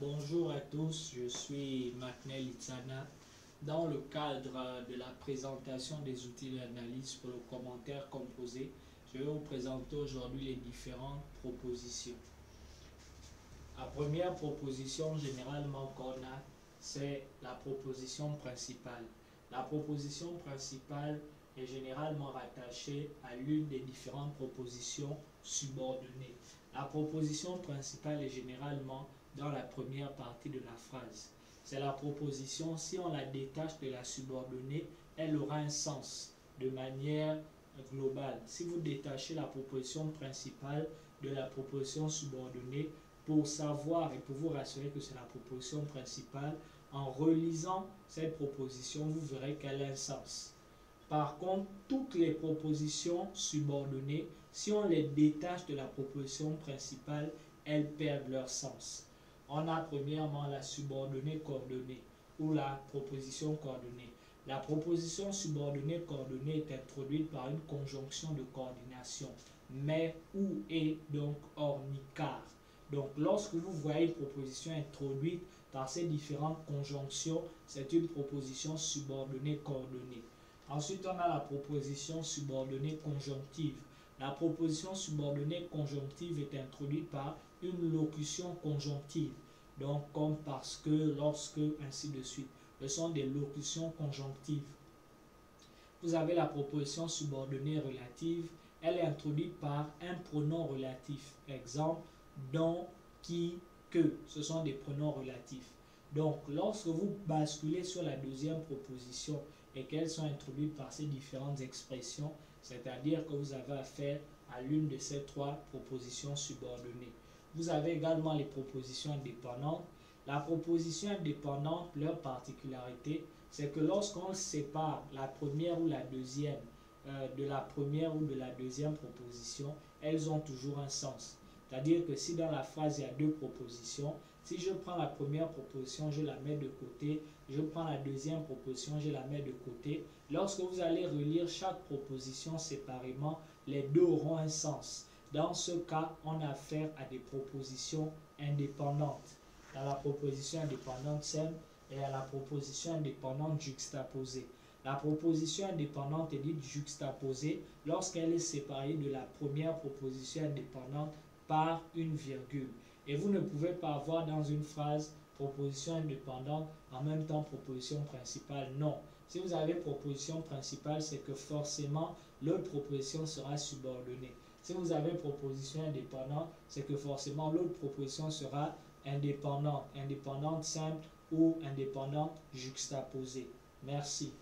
Bonjour à tous, je suis Maknel Itsana. Dans le cadre de la présentation des outils d'analyse pour le commentaire composé, je vais vous présenter aujourd'hui les différentes propositions. La première proposition généralement qu'on a, c'est la proposition principale. La proposition principale est généralement rattachée à l'une des différentes propositions subordonnées. La proposition principale est généralement dans la première partie de la phrase. C'est la proposition, si on la détache de la subordonnée, elle aura un sens de manière globale. Si vous détachez la proposition principale de la proposition subordonnée, pour savoir et pour vous rassurer que c'est la proposition principale, en relisant cette proposition, vous verrez qu'elle a un sens. Par contre, toutes les propositions subordonnées, si on les détache de la proposition principale, elles perdent leur sens. On a premièrement la subordonnée coordonnée ou la proposition coordonnée. La proposition subordonnée coordonnée est introduite par une conjonction de coordination, mais, ou, et, donc, or, ni, car. Donc, lorsque vous voyez une proposition introduite par ces différentes conjonctions, c'est une proposition subordonnée coordonnée. Ensuite, on a la proposition subordonnée conjonctive. La proposition subordonnée conjonctive est introduite par une locution conjonctive. Donc, comme parce que, lorsque, ainsi de suite. Ce sont des locutions conjonctives. Vous avez la proposition subordonnée relative. Elle est introduite par un pronom relatif. Exemple, dont, qui, que. Ce sont des pronoms relatifs. Donc, lorsque vous basculez sur la deuxième proposition et qu'elles sont introduites par ces différentes expressions, c'est-à-dire que vous avez affaire à l'une de ces trois propositions subordonnées. Vous avez également les propositions indépendantes. La proposition indépendante, leur particularité, c'est que lorsqu'on sépare la première ou la deuxième de la première ou de la deuxième proposition, elles ont toujours un sens. C'est-à-dire que si dans la phrase il y a deux propositions, si je prends la première proposition, je la mets de côté, je prends la deuxième proposition, je la mets de côté. Lorsque vous allez relire chaque proposition séparément, les deux auront un sens. Dans ce cas, on a affaire à des propositions indépendantes. Dans la proposition indépendante simple et à la proposition indépendante juxtaposée. La proposition indépendante est dite juxtaposée lorsqu'elle est séparée de la première proposition indépendante par une virgule. Et vous ne pouvez pas avoir dans une phrase proposition indépendante en même temps proposition principale. Non. Si vous avez proposition principale, c'est que forcément l'autre proposition sera subordonnée. Si vous avez proposition indépendante, c'est que forcément l'autre proposition sera indépendante simple ou indépendante juxtaposée. Merci.